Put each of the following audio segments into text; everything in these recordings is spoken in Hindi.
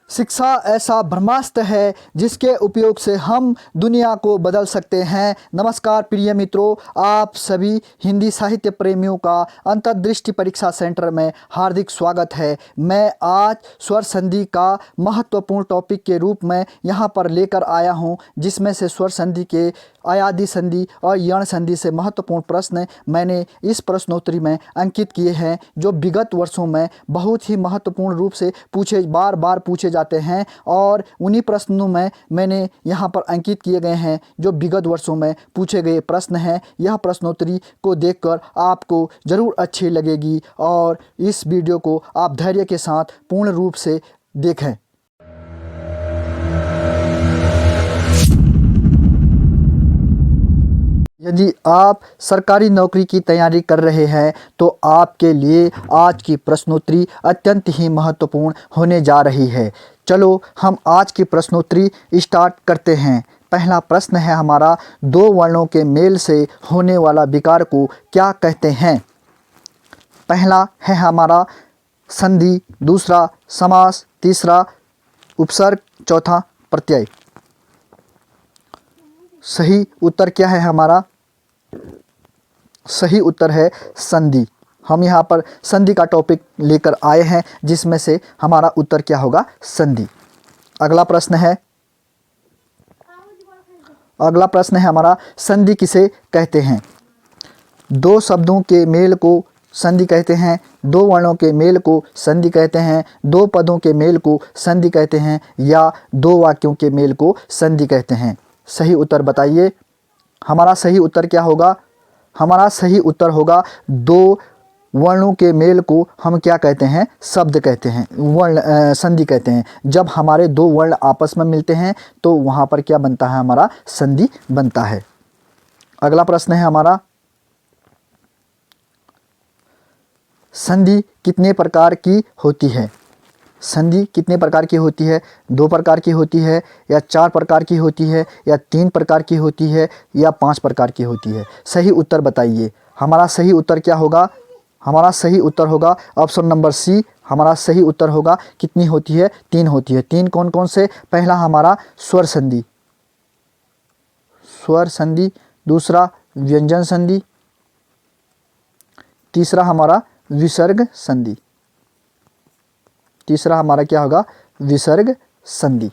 शिक्षा ऐसा ब्रह्मास्त्र है जिसके उपयोग से हम दुनिया को बदल सकते हैं। नमस्कार प्रिय मित्रों, आप सभी हिंदी साहित्य प्रेमियों का अंतर्दृष्टि परीक्षा सेंटर में हार्दिक स्वागत है। मैं आज स्वर संधि का महत्वपूर्ण टॉपिक के रूप में यहाँ पर लेकर आया हूँ, जिसमें से स्वर संधि के अयादि संधि और यण संधि से महत्वपूर्ण प्रश्न मैंने इस प्रश्नोत्तरी में अंकित किए हैं, जो विगत वर्षों में बहुत ही महत्वपूर्ण रूप से बार बार पूछे जाते हैं। और उन्हीं प्रश्नों में मैंने यहाँ पर अंकित किए गए हैं जो विगत वर्षों में पूछे गए प्रश्न हैं। यह प्रश्नोत्तरी को देखकर आपको ज़रूर अच्छी लगेगी और इस वीडियो को आप धैर्य के साथ पूर्ण रूप से देखें। यदि आप सरकारी नौकरी की तैयारी कर रहे हैं तो आपके लिए आज की प्रश्नोत्तरी अत्यंत ही महत्वपूर्ण होने जा रही है। चलो हम आज की प्रश्नोत्तरी स्टार्ट करते हैं। पहला प्रश्न है हमारा, दो वर्णों के मेल से होने वाला विकार को क्या कहते हैं? पहला है हमारा संधि, दूसरा समास, तीसरा उपसर्ग, चौथा प्रत्यय। सही उत्तर क्या है हमारा? सही उत्तर है संधि। हम यहाँ पर संधि का टॉपिक लेकर आए हैं, जिसमें से हमारा उत्तर क्या होगा? संधि। अगला प्रश्न है हमारा, संधि किसे कहते हैं? दो शब्दों के मेल को संधि कहते हैं, दो वर्णों के मेल को संधि कहते हैं, दो पदों के मेल को संधि कहते हैं, या दो वाक्यों के मेल को संधि कहते हैं। सही उत्तर बताइए। हमारा सही उत्तर क्या होगा? हमारा सही उत्तर होगा, दो वर्णों के मेल को हम क्या कहते हैं? शब्द कहते हैं, संधि कहते हैं। जब हमारे दो वर्ण आपस में मिलते हैं तो वहाँ पर क्या बनता है? हमारा संधि बनता है। अगला प्रश्न है हमारा, संधि कितने प्रकार की होती है? संधि कितने प्रकार की होती है? दो प्रकार की होती है, या चार प्रकार की होती है, या तीन प्रकार की होती है, या पांच प्रकार की होती है? सही उत्तर बताइए। हमारा सही उत्तर क्या होगा? हमारा सही उत्तर होगा ऑप्शन नंबर सी। हमारा सही उत्तर होगा कितनी होती है? तीन होती है। तीन कौन कौन से? पहला हमारा स्वर संधि, दूसरा व्यंजन संधि, तीसरा हमारा विसर्ग संधि। तीसरा हमारा क्या होगा? विसर्ग संधि।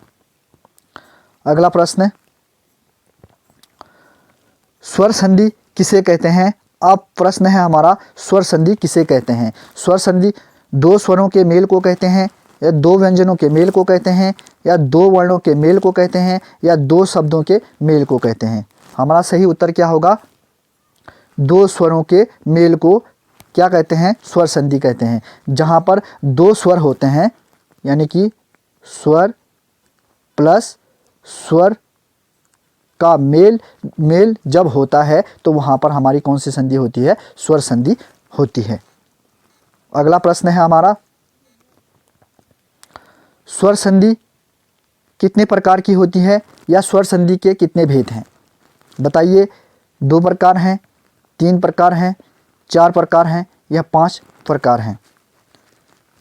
अगला प्रश्न, स्वर संधि किसे कहते हैं? अब प्रश्न है हमारा, स्वर संधि किसे कहते हैं? स्वर संधि दो स्वरों के मेल को कहते हैं, या दो व्यंजनों के मेल को कहते हैं, या दो वर्णों के मेल को कहते हैं, या दो शब्दों के मेल को कहते हैं? हमारा सही उत्तर क्या होगा? दो स्वरों के मेल को क्या कहते हैं? स्वर संधि कहते हैं। जहाँ पर दो स्वर होते हैं, यानी कि स्वर प्लस स्वर का मेल जब होता है तो वहाँ पर हमारी कौन सी संधि होती है? स्वर संधि होती है। अगला प्रश्न है हमारा, स्वर संधि कितने प्रकार की होती है, या स्वर संधि के कितने भेद हैं? बताइए। दो प्रकार हैं, तीन प्रकार हैं, चार प्रकार हैं, या पांच प्रकार हैं?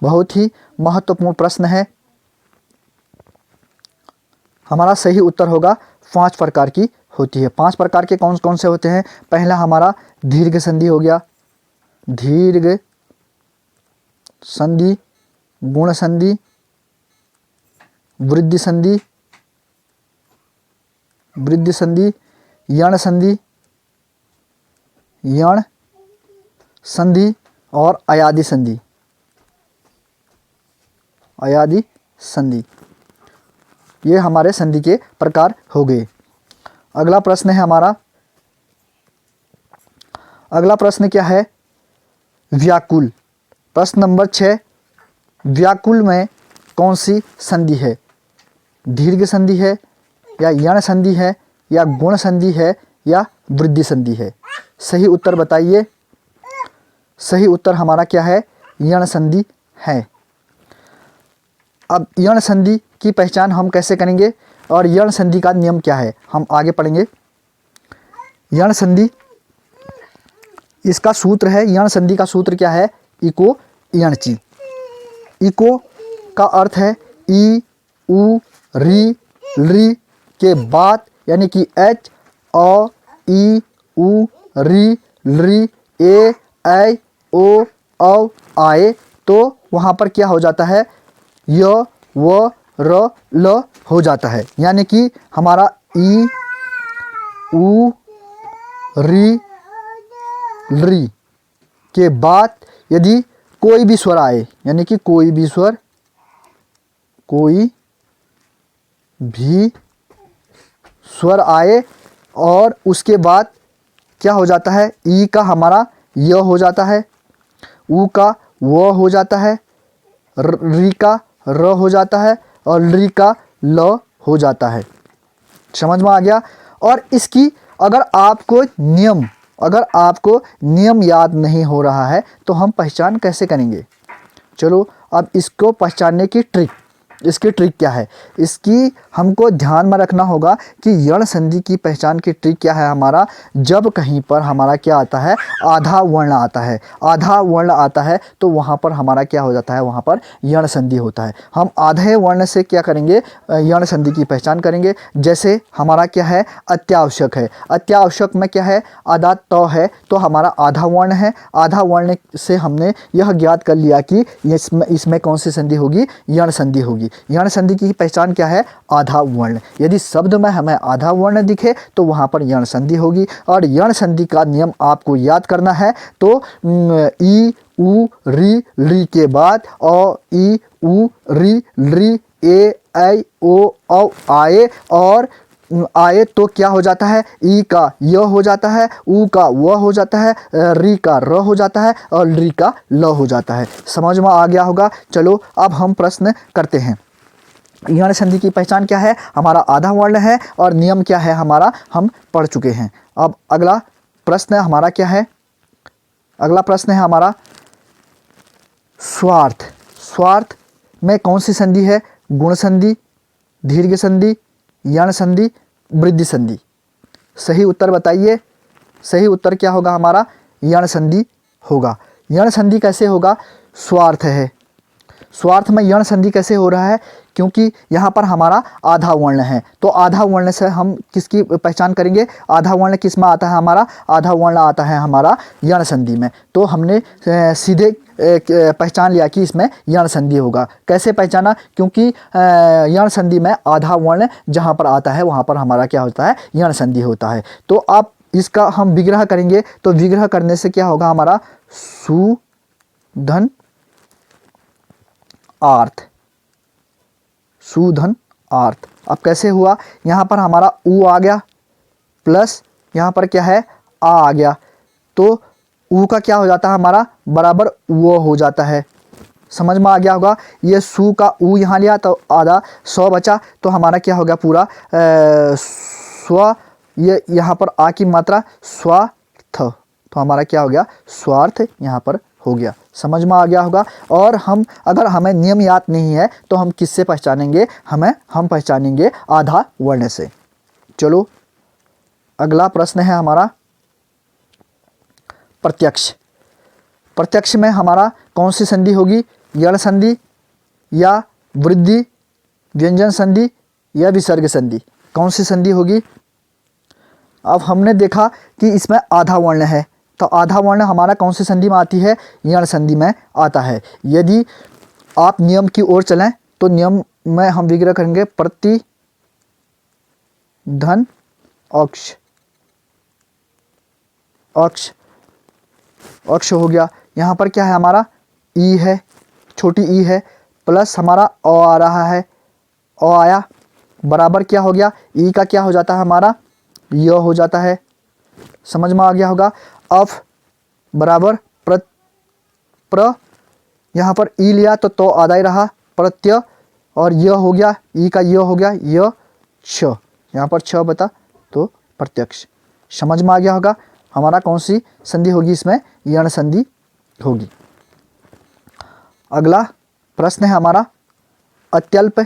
बहुत ही महत्वपूर्ण प्रश्न है। हमारा सही उत्तर होगा पांच प्रकार की होती है। पांच प्रकार के कौन कौन से होते हैं? पहला हमारा दीर्घ संधि हो गया, दीर्घ संधि, गुण संधि, वृद्धि संधि, यण संधि और अयादि संधि। ये हमारे संधि के प्रकार हो गए। अगला प्रश्न है हमारा, अगला प्रश्न क्या है? व्याकुल। प्रश्न नंबर 6, व्याकुल में कौन सी संधि है? दीर्घ संधि है, या यण संधि है, या गुण संधि है, या वृद्धि संधि है? सही उत्तर बताइए। सही उत्तर हमारा क्या है? यण संधि है। अब यण संधि की पहचान हम कैसे करेंगे और यण संधि का नियम क्या है, हम आगे पढ़ेंगे। यण संधि, इसका सूत्र है, यण संधि का सूत्र क्या है? इको यणची। इको का अर्थ है ई उ री री के बाद यानी कि एच अ ई उ री री ए ऐ ओ औ आए तो वहाँ पर क्या हो जाता है, य व र ल हो जाता है। यानी कि हमारा ई उ री री के बाद यदि कोई भी स्वर आए, यानी कि कोई भी स्वर आए और उसके बाद क्या हो जाता है, ई का हमारा य हो जाता है, उ का व हो जाता है, री का र हो जाता है और ली का ल हो जाता है। समझ में आ गया। और इसकी अगर आपको नियम याद नहीं हो रहा है तो हम पहचान कैसे करेंगे। चलो अब इसको पहचानने की इसकी ट्रिक क्या है, इसकी हमको ध्यान में रखना होगा कि यण संधि की पहचान की ट्रिक क्या है हमारा। जब कहीं पर हमारा क्या आता है, आधा वर्ण आता है तो वहाँ पर हमारा क्या हो जाता है, वहाँ पर यण संधि होता है। हम आधे वर्ण से क्या करेंगे, यण संधि की पहचान करेंगे। जैसे हमारा क्या है, अत्यावश्यक है, अत्यावश्यक में क्या है, आधा त है तो हमारा आधा वर्ण है। आधा वर्ण से हमने यह ज्ञात कर लिया कि इसमें कौन सी संधि होगी, यण संधि होगी। यण संधि की पहचान क्या है, आधा वर्ण। यदि शब्द में हमें आधा वर्ण दिखे तो वहाँ पर यण संधि होगी। और यण संधि का नियम आपको याद करना है तो ई उ री ली के बाद अ ई उ री ली ए ऐ ओ औ आए और आए तो क्या हो जाता है, ई का य हो जाता है, उ का व हो जाता है, री का र हो जाता है और ली का ल हो जाता है। समझ में आ गया होगा। चलो अब हम प्रश्न करते हैं। यण संधि की पहचान क्या है, हमारा आधा वर्ण है और नियम क्या है हमारा, हम पढ़ चुके हैं। अब अगला प्रश्न हमारा क्या है, अगला प्रश्न है हमारा स्वार्थ। स्वार्थ में कौन सी संधि है, गुण संधि, दीर्घ संधि, यण संधि, वृद्धि संधि। सही उत्तर बताइए। सही उत्तर क्या होगा हमारा, यण संधि होगा। यण संधि कैसे होगा, स्वार्थ है। स्वार्थ में यण संधि कैसे हो रहा है, क्योंकि यहाँ पर हमारा आधा वर्ण है तो आधा वर्ण से हम किसकी पहचान करेंगे, आधा वर्ण किस में आता है हमारा, आधा वर्ण आता है हमारा यण संधि में। तो हमने सीधे पहचान लिया कि इसमें यण संधि होगा। कैसे पहचाना, क्योंकि यण संधि में आधा वर्ण जहाँ पर आता है वहाँ पर हमारा क्या होता है, यण संधि होता है। तो अब इसका हम विग्रह करेंगे तो विग्रह करने से क्या होगा हमारा, सुधन आर्थ। सुधन आर्थ। अब कैसे हुआ, यहाँ पर हमारा उ आ गया प्लस यहाँ पर क्या है, आ गया तो उ का क्या हो जाता है हमारा, बराबर वो हो जाता है। समझ में आ गया होगा। ये सु का उ यहाँ लिया तो आधा सौ बचा तो हमारा क्या हो गया पूरा स्व, ये यहाँ पर आ की मात्रा स्वार्थ तो हमारा क्या हो गया, स्वार्थ यहाँ पर हो गया। समझ में आ गया होगा। और हम अगर हमें नियम याद नहीं है तो हम किससे पहचानेंगे, हम पहचानेंगे आधा वर्ण से। चलो अगला प्रश्न है हमारा प्रत्यक्ष। प्रत्यक्ष में हमारा कौन सी संधि होगी, यण संधि या वृद्धि व्यंजन संधि या विसर्ग संधि, कौन सी संधि होगी। अब हमने देखा कि इसमें आधा वर्ण है तो आधा वर्ण हमारा कौन सी संधि में आती है, यण संधि में आता है। यदि आप नियम की ओर चलें तो नियम में हम विग्रह करेंगे प्रति धन अक्ष, अक्ष अक्ष हो गया। यहाँ पर क्या है हमारा, ई है, छोटी ई है प्लस हमारा अ आ रहा है, अ आया बराबर क्या हो गया, ई का क्या हो जाता है हमारा, य हो जाता है। समझ में आ गया होगा। अफ बराबर प्र यहाँ पर ई लिया तो आधा ही रहा, प्रत्यय और य हो गया, ई का य हो गया, य छ, यहाँ पर छ बता तो प्रत्यक्ष। समझ में आ गया होगा। हमारा कौन सी संधि होगी, इसमें यण संधि होगी। अगला प्रश्न है हमारा अत्यल्प।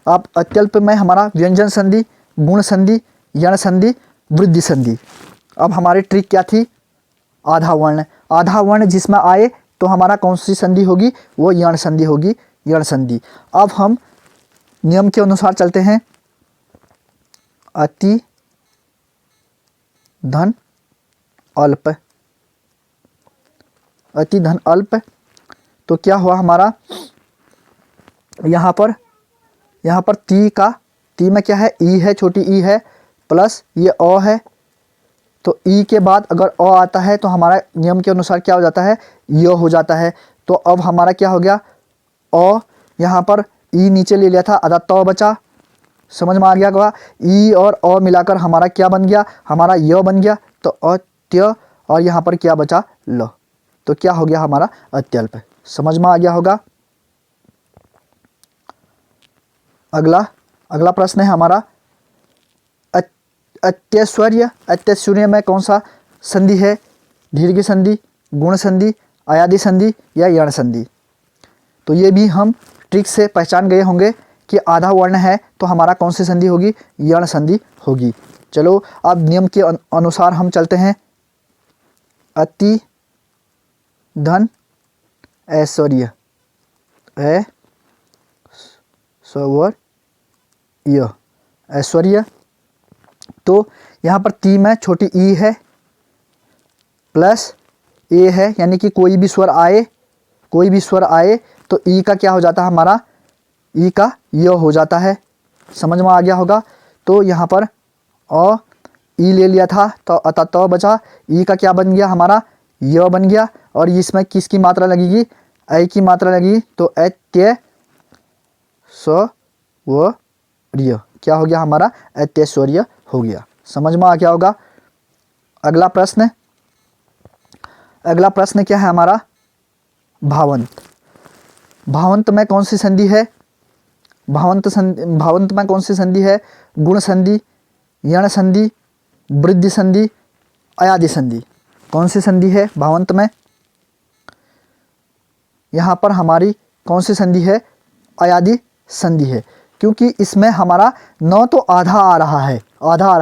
अब अत्यल्प में हमारा व्यंजन संधि, गुण संधि, यण संधि, वृद्धि संधि। अब हमारी ट्रिक क्या थी, आधा वर्ण। आधा वर्ण जिसमें आए तो हमारा कौन सी संधि होगी, वो यण संधि होगी, यण संधि। अब हम नियम के अनुसार चलते हैं। अति धन अल्प, अति धन अल्प, तो क्या हुआ हमारा यहाँ पर ती में क्या है, ई है, छोटी ई है, प्लस ये अ है, तो ई के बाद अगर अ आता है तो हमारा नियम के अनुसार क्या हो जाता है, य हो जाता है। तो अब हमारा क्या हो गया, अ, यहाँ पर ई नीचे ले लिया था, आधा त बचा, समझ में आ गया होगा। ई और अ मिलाकर हमारा क्या बन गया, हमारा य बन गया, तो अत्य, और यहाँ पर क्या बचा, ल, तो क्या हो गया हमारा अत्यल्प। समझ में आ गया होगा। अगला प्रश्न है हमारा अत्यैश्वर्य। अत्यैश्वर्य में कौन सा संधि है, दीर्घ संधि, गुण संधि, अयादि संधि या यण संधि। तो ये भी हम ट्रिक से पहचान गए होंगे कि आधा वर्ण है तो हमारा कौन सी संधि होगी, यण संधि होगी। चलो अब नियम के अनुसार हम चलते हैं। अति धन ऐश्वर्य, ऐश्वर्य, तो यहाँ पर ती में छोटी ई है, प्लस ए है, यानी कि कोई भी स्वर आए तो ई का क्या हो जाता है हमारा, ई का य हो जाता है। समझ में आ गया होगा। तो यहाँ पर अ ई ले लिया था तो अतः त बचा, ई का क्या बन गया हमारा, य बन गया, और इसमें किसकी मात्रा लगेगी, ऐ की मात्रा लगेगी, तो ऐत्य स्वर्य, क्या हो गया हमारा, ऐत्यैश्वर्य हो गया। समझ में आ गया होगा। अगला प्रश्न क्या है हमारा, भावंत। भावंत में कौन सी संधि है, भावंत में कौन सी संधि है, गुण संधि, यण संधि, वृद्धि संधि, अयादि संधि। कौन सी संधि है भावंत में, यहाँ पर हमारी कौन सी संधि है, अयादि संधि है, क्योंकि इसमें हमारा न तो आधा आ रहा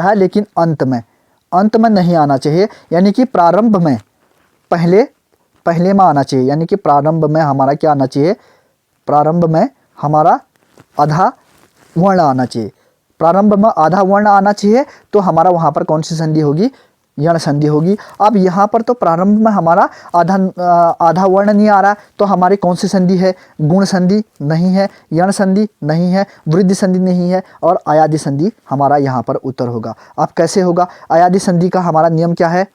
है, लेकिन अंत में नहीं आना चाहिए, यानी कि प्रारंभ में पहले में आना चाहिए, यानी कि प्रारंभ में हमारा क्या आना चाहिए, प्रारंभ में हमारा आधा वर्ण आना चाहिए, प्रारंभ में आधा वर्ण आना चाहिए, तो हमारा वहाँ पर कौन सी संधि होगी, यण संधि होगी। अब यहाँ पर तो प्रारंभ में हमारा आधा वर्ण नहीं आ रहा, तो हमारी कौन सी संधि है, गुण संधि नहीं है, यण संधि नहीं है, वृद्धि संधि नहीं है, और अयादि संधि हमारा यहाँ पर उत्तर होगा। अब कैसे होगा, अयादि संधि का हमारा नियम क्या है,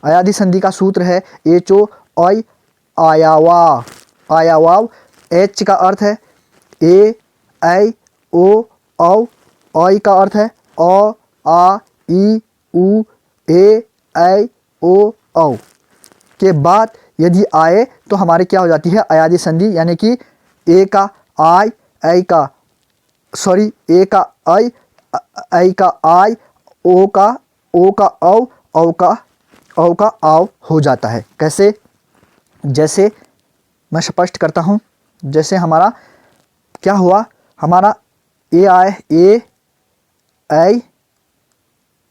अयादि संधि का सूत्र है एचो ऐ आयावाव। एच का अर्थ है ए ऐ ओ औ, ऐ का अर्थ है अ आ ई उ ए ऐ ओ औ के बाद यदि आए तो हमारी क्या हो जाती है, अयादि संधि, यानी कि ए का आई, ऐ का आई, ओ का औ का आव हो जाता है। कैसे, जैसे मैं स्पष्ट करता हूँ, जैसे हमारा क्या हुआ, हमारा ए आए, ए ऐ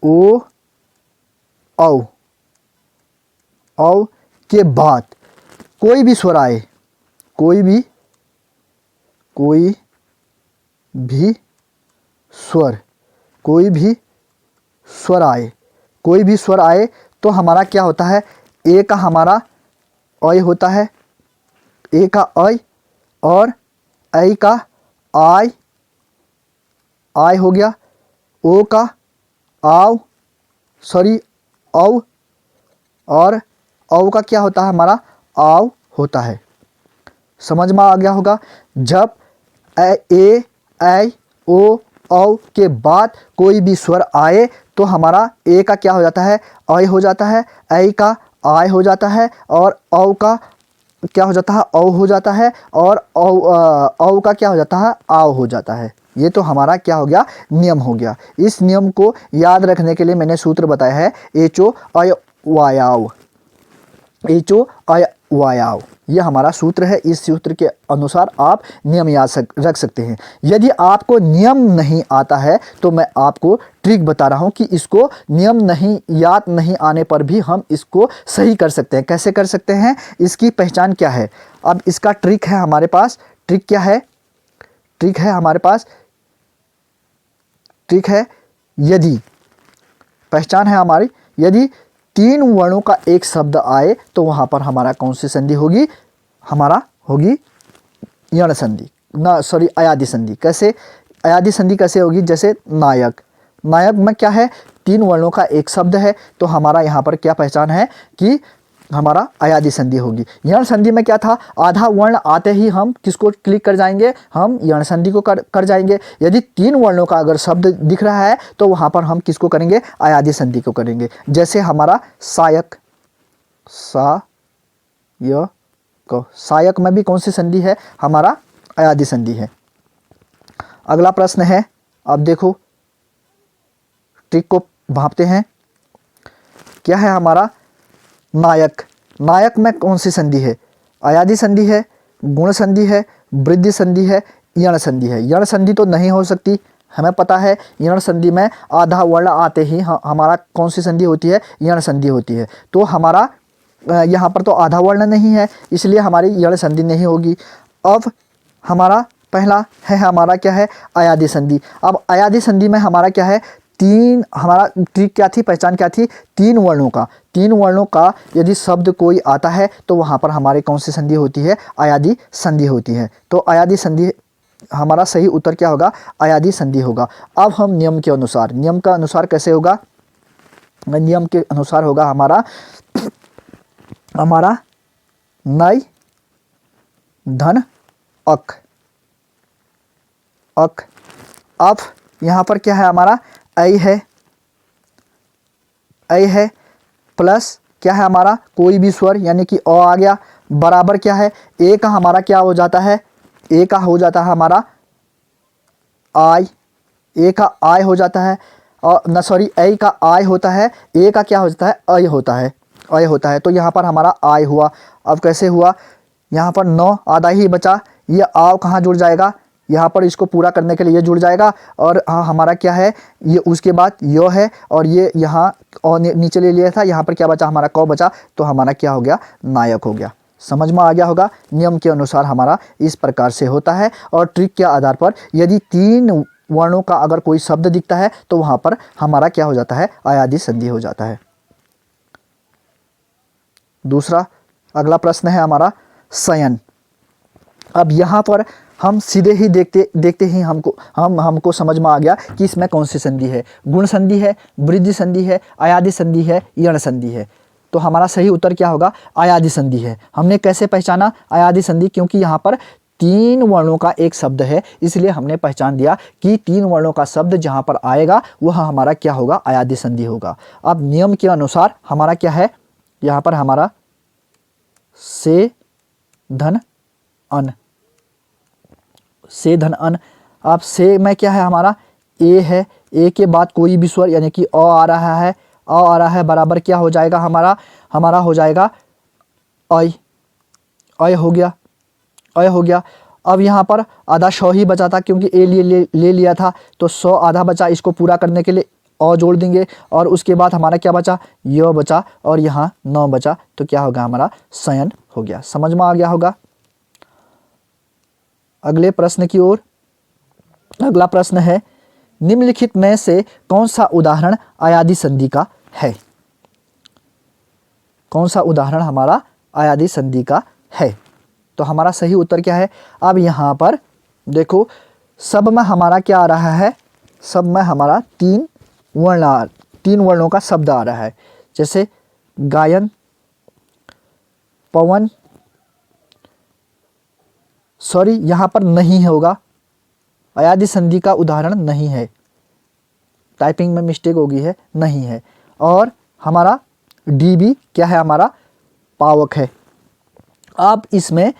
ओ औ के बाद कोई भी स्वर आए, कोई भी स्वर आए तो हमारा क्या होता है, ए का हमारा ऐ होता है, ए का ऐ, और ऐ का आई हो गया, ओ का औ, और औ का क्या होता है हमारा, आव होता है। समझ में आ गया होगा। जब ए ऐ ओ औ के बाद कोई भी स्वर आए तो हमारा ए का क्या हो जाता है, ऐ हो जाता है, ऐ का आय हो जाता है, और औ का क्या हो जाता है, औ हो जाता है, और औ का क्या हो जाता है, आव हो जाता है। ये तो हमारा क्या हो गया, नियम हो गया। इस नियम को याद रखने के लिए मैंने सूत्र बताया है एचो अय वायाव, यह हमारा सूत्र है। इस सूत्र के अनुसार आप नियम याद रख सकते हैं। यदि आपको नियम नहीं आता है तो मैं आपको ट्रिक बता रहा हूं कि इसको नियम नहीं याद नहीं आने पर भी हम इसको सही कर सकते हैं। कैसे कर सकते हैं, इसकी पहचान क्या है। अब इसका ट्रिक है हमारे पास। ट्रिक क्या है, ट्रिक है हमारे पास, ट्रिक है यदि, पहचान है हमारी, यदि 3 वर्णों का एक शब्द आए तो वहां पर हमारा कौन सी संधि होगी, हमारा होगी यण संधि, ना सॉरी अयादि संधि। कैसे अयादि संधि कैसे होगी, जैसे नायक, नायक में क्या है 3 वर्णों का एक शब्द है, तो हमारा यहाँ पर क्या पहचान है कि हमारा अयादि संधि होगी। यण संधि में क्या था, आधा वर्ण आते ही हम किसको क्लिक कर जाएंगे, हम यण संधि को कर जाएंगे। यदि 3 वर्णों का अगर शब्द दिख रहा है तो वहां पर हम किसको करेंगे, अयादि संधि को करेंगे। जैसे हमारा सायक, सा य क, सायक में भी कौन सी संधि है, हमारा अयादि संधि है। अगला प्रश्न है, अब देखो ट्रिक को भांपते हैं। क्या है हमारा नायक, नायक में कौन सी संधि है, अयादि संधि है, गुण संधि है, वृद्धि संधि है, यण संधि है। यण संधि तो नहीं हो सकती, हमें पता है यण संधि में आधा वर्ण आते ही हमारा कौन सी संधि होती है, यण संधि होती है। तो हमारा यहाँ पर तो आधा वर्ण नहीं है, इसलिए हमारी यण संधि नहीं होगी। अब हमारा पहला है हमारा क्या है, अयादि संधि। अब अयादि संधि में हमारा क्या है, 3, हमारा ट्रिक क्या थी, पहचान क्या थी, 3 वर्णों का, 3 वर्णों का यदि शब्द कोई आता है तो वहाँ पर हमारे कौन सी संधि होती है, अयादि संधि होती है। तो अयादि संधि, हमारा सही उत्तर क्या होगा, अयादि संधि होगा। अब हम नियम के अनुसार, नियम का अनुसार कैसे होगा, नियम के अनुसार होगा हमारा हमारा नय धन अक, अक। अब यहाँ पर क्या है हमारा ऐ है, ऐ है प्लस क्या है हमारा कोई भी स्वर यानी कि अ आ गया, बराबर क्या है ए का हमारा क्या हो जाता है, ए का हो जाता है हमारा आई, ए का आय हो जाता है, और न सॉरी ऐ का आय होता है, ए का क्या हो जाता है, अय होता है, अय होता है। तो यहाँ पर हमारा आय हुआ। अब कैसे हुआ, यहाँ पर 9 आधा ही बचा, ये आव कहाँ जुड़ जाएगा, यहाँ पर इसको पूरा करने के लिए ये जुड़ जाएगा, और हाँ हमारा क्या है ये, उसके बाद यो है, और ये यहाँ और नीचे ले लिया था, यहाँ पर क्या बचा हमारा क बचा, तो हमारा क्या हो गया, नायक हो गया। समझ में आ गया होगा, नियम के अनुसार हमारा इस प्रकार से होता है। और ट्रिक के आधार पर यदि 3 वर्णों का अगर कोई शब्द दिखता है तो वहाँ पर हमारा क्या हो जाता है, अयादि संधि हो जाता है। दूसरा अगला प्रश्न है हमारा शयन। अब यहाँ पर हम सीधे ही देखते ही हमको समझ में आ गया कि इसमें कौन सी संधि है, गुण संधि है, वृद्धि संधि है, अयादि संधि है, यण संधि है। तो हमारा सही उत्तर क्या होगा, अयादि संधि है। हमने कैसे पहचाना अयादि संधि, क्योंकि यहाँ पर 3 वर्णों का एक शब्द है, इसलिए हमने पहचान दिया कि 3 वर्णों का शब्द जहाँ पर आएगा वह हमारा क्या होगा, अयादि संधि होगा। अब नियम के अनुसार हमारा क्या है, यहाँ पर हमारा से धन अन, से धन अन। अब से में क्या है हमारा ए है, ए के बाद कोई भी स्वर यानी कि अ आ रहा है, अ आ रहा है, बराबर क्या हो जाएगा हमारा हो जाएगा अय, अय हो गया, अय हो गया। अब यहाँ पर आधा सौ ही बचा था, क्योंकि ए ले लिया था, तो 100 आधा बचा, इसको पूरा करने के लिए और जोड़ देंगे, और उसके बाद हमारा क्या बचा, य बचा, और यहाँ 9 बचा, तो क्या होगा हमारा शयन हो गया। समझ में आ गया होगा। अगले प्रश्न की ओर। अगला प्रश्न है, निम्नलिखित में से कौन सा उदाहरण अयादि संधि का है, कौन सा उदाहरण हमारा अयादि संधि का है। तो हमारा सही उत्तर क्या है, अब यहाँ पर देखो सब में हमारा क्या आ रहा है, सब में हमारा 3 वर्णों का शब्द आ रहा है, जैसे गायन, पवन, सॉरी यहाँ पर नहीं होगा, अयादि संधि का उदाहरण नहीं है, टाइपिंग में मिस्टेक हो गई है, नहीं है। और हमारा डी भी क्या है, हमारा पावक है। अब इसमें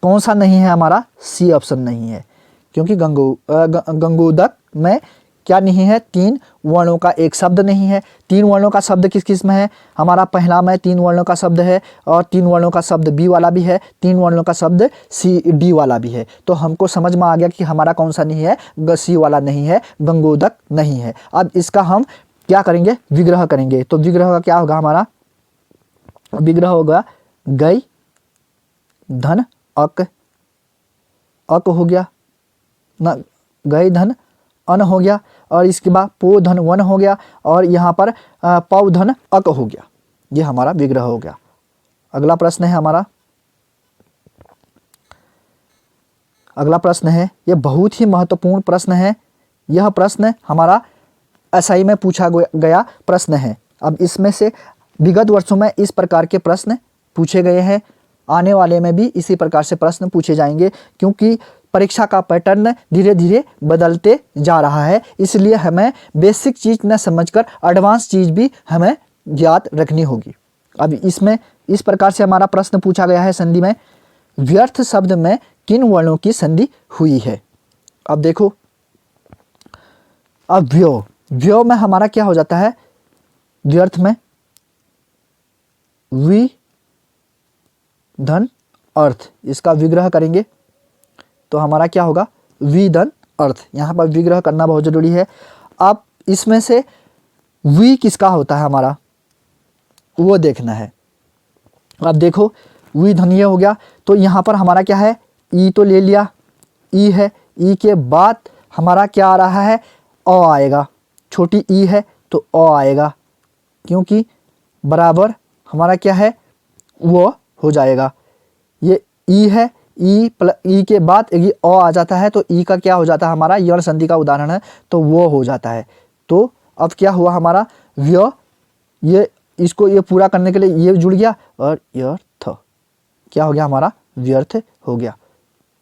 कौन सा नहीं है, हमारा सी ऑप्शन नहीं है, क्योंकि गंगोदक में क्या नहीं है, 3 वर्णों का एक शब्द नहीं है। 3 वर्णों का शब्द किस किस में है, हमारा पहला में 3 वर्णों का शब्द है, और 3 वर्णों का शब्द बी वाला भी है, 3 वर्णों का शब्द सी डी वाला भी है। तो हमको समझ में आ गया कि हमारा कौन सा नहीं है, सी वाला नहीं है, गंगोदक नहीं है। अब इसका हम क्या करेंगे, विग्रह करेंगे। तो विग्रह का क्या होगा, हमारा विग्रह होगा गई धन अक, अक हो गया, न गई धन अन हो गया, और इसके बाद पो धन वन हो गया, और यहाँ पर पौ धन अक हो गया। ये हमारा विग्रह हो गया। अगला प्रश्न है हमारा, अगला प्रश्न है, ये बहुत ही महत्वपूर्ण प्रश्न है। यह प्रश्न हमारा एसआई में पूछा गया प्रश्न है। अब इसमें से विगत वर्षों में इस प्रकार के प्रश्न पूछे गए हैं, आने वाले में भी इसी प्रकार से प्रश्न पूछे जाएंगे, क्योंकि परीक्षा का पैटर्न धीरे धीरे बदलते जा रहा है। इसलिए हमें बेसिक चीज़ न समझकर एडवांस चीज़ भी हमें याद रखनी होगी। अब इसमें इस प्रकार से हमारा प्रश्न पूछा गया है, संधि में व्यर्थ शब्द में किन वर्णों की संधि हुई है। अब देखो, अब व्यो में हमारा क्या हो जाता है, व्यर्थ में वी धन अर्थ, इसका विग्रह करेंगे तो हमारा क्या होगा, वी धन अर्थ। यहाँ पर विग्रह करना बहुत जरूरी है। अब इसमें से वी किसका होता है हमारा, वो देखना है। अब देखो, वी धन ये हो गया, तो यहाँ पर हमारा क्या है, ई तो ले लिया, ई है, ई के बाद हमारा क्या आ रहा है, अ आएगा, छोटी ई है तो अ आएगा, क्योंकि बराबर हमारा क्या है, वो हो जाएगा। ये ई है, ई के बाद ये अ आ जाता है, तो ई का क्या हो जाता है हमारा, यण संधि का उदाहरण है, तो वो हो जाता है। तो अब क्या हुआ हमारा, व्य, ये इसको ये पूरा करने के लिए ये जुड़ गया, और व्यर्थ क्या हो गया हमारा, व्यर्थ हो गया,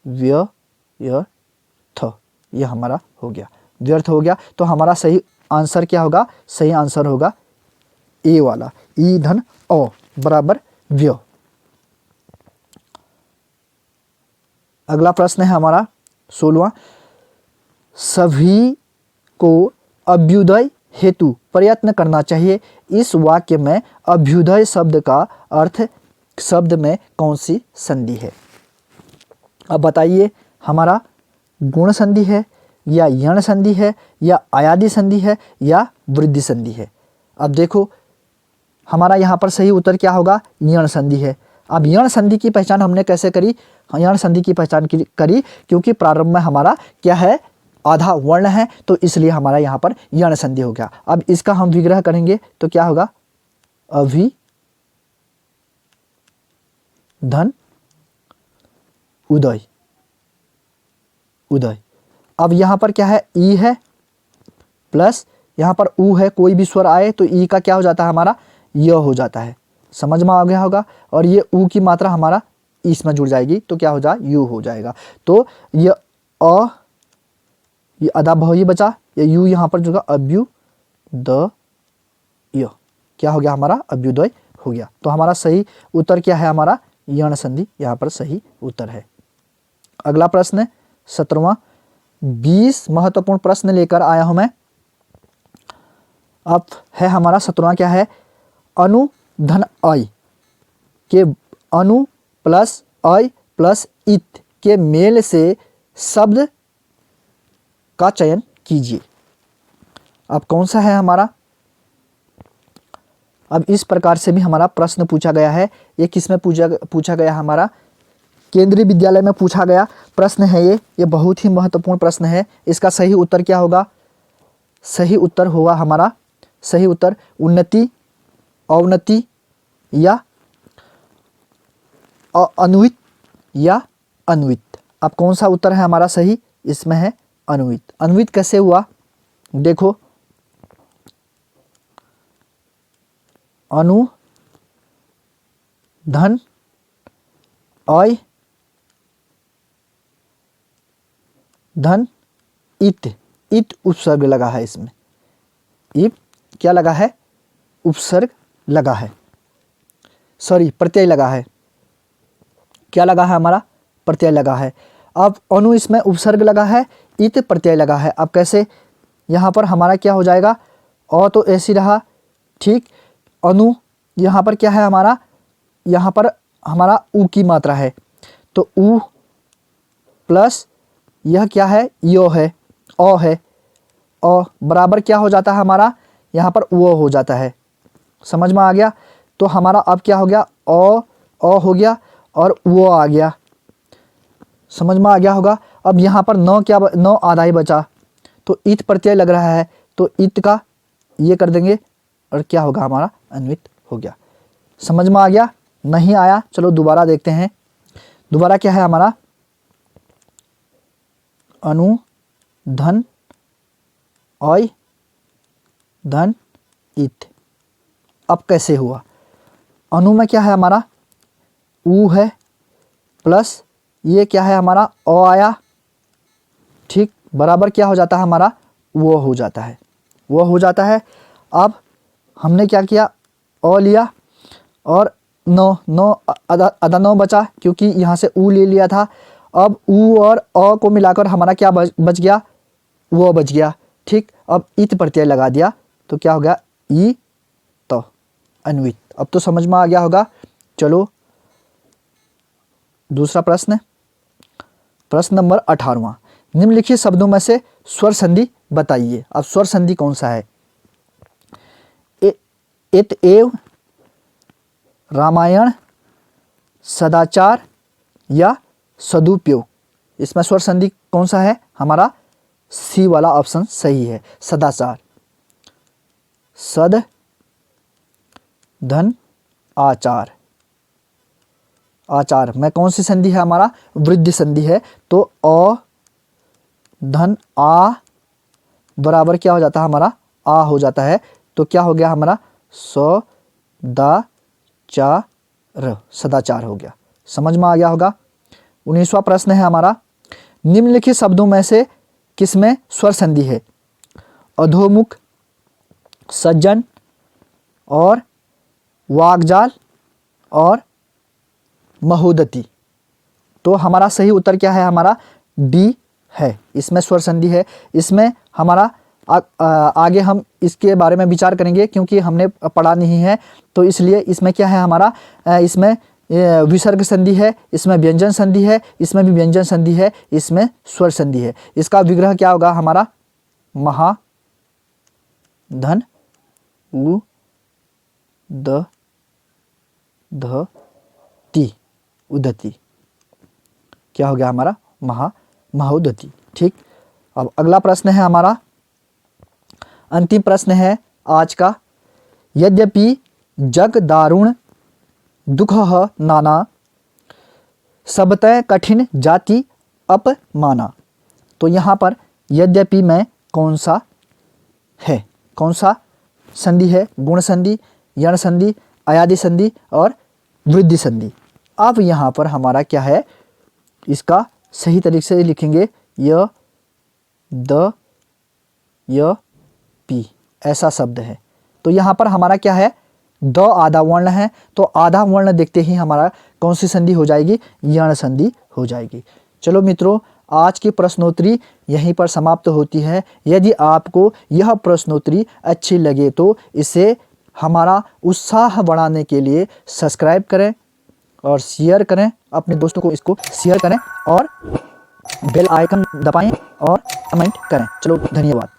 व्यर्थ, ये हमारा हो गया, व्यर्थ हो गया। तो हमारा सही आंसर क्या होगा, सही आंसर होगा ए वाला, ई धन ओ बराबर व्य। अगला प्रश्न है हमारा 16वां, सभी को अभ्युदय हेतु प्रयत्न करना चाहिए। इस वाक्य में अभ्युदय शब्द का अर्थ शब्द में कौन सी संधि है। अब बताइए, हमारा गुण संधि है, या यण संधि है, या आयादी संधि है, या वृद्धि संधि है। अब देखो, हमारा यहाँ पर सही उत्तर क्या होगा, यण संधि है। अब यण संधि की पहचान हमने कैसे करी, यण संधि की पहचान करी क्योंकि प्रारंभ में हमारा क्या है, आधा वर्ण है, तो इसलिए हमारा यहाँ पर यण संधि हो गया। अब इसका हम विग्रह करेंगे तो क्या होगा, अभि धन उदय, उदय। अब यहाँ पर क्या है, ई है प्लस यहाँ पर ऊ है, कोई भी स्वर आए तो ई का क्या हो जाता है हमारा, य हो जाता है। समझ में आ गया होगा। और ये ऊ की मात्रा हमारा इसमें जुड़ जाएगी तो क्या हो जाए, यू हो जाएगा। तो ये अ, ये अदा भही बचा, ये यू यहाँ पर जुड़ा, अभ्युदय, क्या हो गया हमारा, अभ्युदय हो गया। तो हमारा सही उत्तर क्या है, हमारा यण संधि यहाँ पर सही उत्तर है। अगला प्रश्न 17वां, 20 महत्वपूर्ण प्रश्न लेकर आया हूं मैं। अब है हमारा 17वां क्या है, अनु धन अय के, अनु प्लस अय प्लस इत के मेल से शब्द का चयन कीजिए। अब कौन सा है हमारा, अब इस प्रकार से भी हमारा प्रश्न पूछा गया है। ये किस में पूछा गया, हमारा केंद्रीय विद्यालय में पूछा गया प्रश्न है ये बहुत ही महत्वपूर्ण प्रश्न है। इसका सही उत्तर क्या होगा, सही उत्तर होगा हमारा, सही उत्तर उन्नति, अवनति, या अन्वित, या अन्वित। अब कौन सा उत्तर है हमारा सही, इसमें है अन्वित। अन्वित कैसे हुआ, देखो, अनु धन अय धन इत, इत उपसर्ग लगा है इसमें, इत क्या लगा है, उपसर्ग लगा है, सॉरी प्रत्यय लगा है, क्या लगा है हमारा, प्रत्यय लगा है। अब अनु इसमें उपसर्ग लगा है, इत प्रत्यय लगा है। अब कैसे, यहाँ पर हमारा क्या हो जाएगा, अ तो ऐसी रहा, ठीक, अनु यहाँ पर क्या है हमारा, यहाँ पर हमारा उ की मात्रा है, तो उ प्लस यह क्या है, यो है, अ है, अ बराबर क्या हो जाता है हमारा, यहाँ पर वो हो जाता है। समझ में आ गया। तो हमारा अब क्या हो गया, अ हो गया और वो आ गया, समझ में आ गया होगा। अब यहाँ पर नौ क्या नौ आधा ही बचा, तो इत प्रत्यय लग रहा है, तो इत का ये कर देंगे और क्या होगा हमारा अन्वित हो गया। समझ में आ गया? नहीं आया चलो दोबारा देखते हैं। दोबारा क्या है हमारा अनु धन ऑय धन इत। अब कैसे हुआ? अनु में क्या है हमारा ऊ है प्लस ये क्या है हमारा अ आया, ठीक, बराबर क्या हो जाता है हमारा वो हो जाता है, वो हो जाता है। अब हमने क्या किया अ लिया और नौ नौ आधा नौ बचा क्योंकि यहाँ से ऊ ले लिया था। अब ऊ और अ को मिलाकर हमारा क्या बच गया वो बच गया, ठीक। अब इत प्रत्यय लगा दिया तो क्या हो गया ई तो अन्वित। अब तो समझ में आ गया होगा। चलो दूसरा प्रश्न, प्रश्न नंबर 18वां। निम्नलिखित शब्दों में से स्वर संधि बताइए। अब स्वर संधि कौन सा है? इत एव, रामायण, सदाचार या सदुपयोग। इसमें स्वर संधि कौन सा है हमारा? सी वाला ऑप्शन सही है, सदाचार। सद धन आचार, आचार में कौन सी संधि है हमारा? वृद्धि संधि है। तो अ धन आ बराबर क्या हो जाता है हमारा आ हो जाता है, तो क्या हो गया हमारा सदाचार, सदाचार हो गया। समझ में आ गया होगा। 19वां प्रश्न है हमारा, निम्नलिखित शब्दों में से किसमें स्वर संधि है? अधोमुख, सज्जन और वागजाल और महोदती। तो हमारा सही उत्तर क्या है हमारा डी है, इसमें स्वर संधि है। इसमें हमारा आगे हम इसके बारे में विचार करेंगे क्योंकि हमने पढ़ा नहीं है, तो इसलिए इसमें क्या है हमारा इसमें विसर्ग संधि है, इसमें व्यंजन संधि है, इसमें भी व्यंजन संधि है, इसमें स्वर संधि है। इसका विग्रह क्या होगा हमारा महा धन उ द ध ती उदती। क्या हो गया हमारा महोदती, ठीक। अब अगला प्रश्न है हमारा, अंतिम प्रश्न है आज का। यद्यपि जग दारुण दुखः नाना, सबतै कठिन जाति अपमाना। तो यहाँ पर यद्यपि में कौन सा है, कौन सा संधि है? गुण संधि, यण संधि, अयादि संधि और वृद्धि संधि। अब यहाँ पर हमारा क्या है, इसका सही तरीके से लिखेंगे य द य पी, ऐसा शब्द है। तो यहाँ पर हमारा क्या है द आधा वर्ण है, तो आधा वर्ण देखते ही हमारा कौन सी संधि हो जाएगी? यण संधि हो जाएगी। चलो मित्रों, आज की प्रश्नोत्तरी यहीं पर समाप्त होती है। यदि आपको यह प्रश्नोत्तरी अच्छी लगे तो इसे हमारा उत्साह बढ़ाने के लिए सब्सक्राइब करें और शेयर करें, अपने दोस्तों को इसको शेयर करें और बेल आइकन दबाएं और कमेंट करें। चलो धन्यवाद।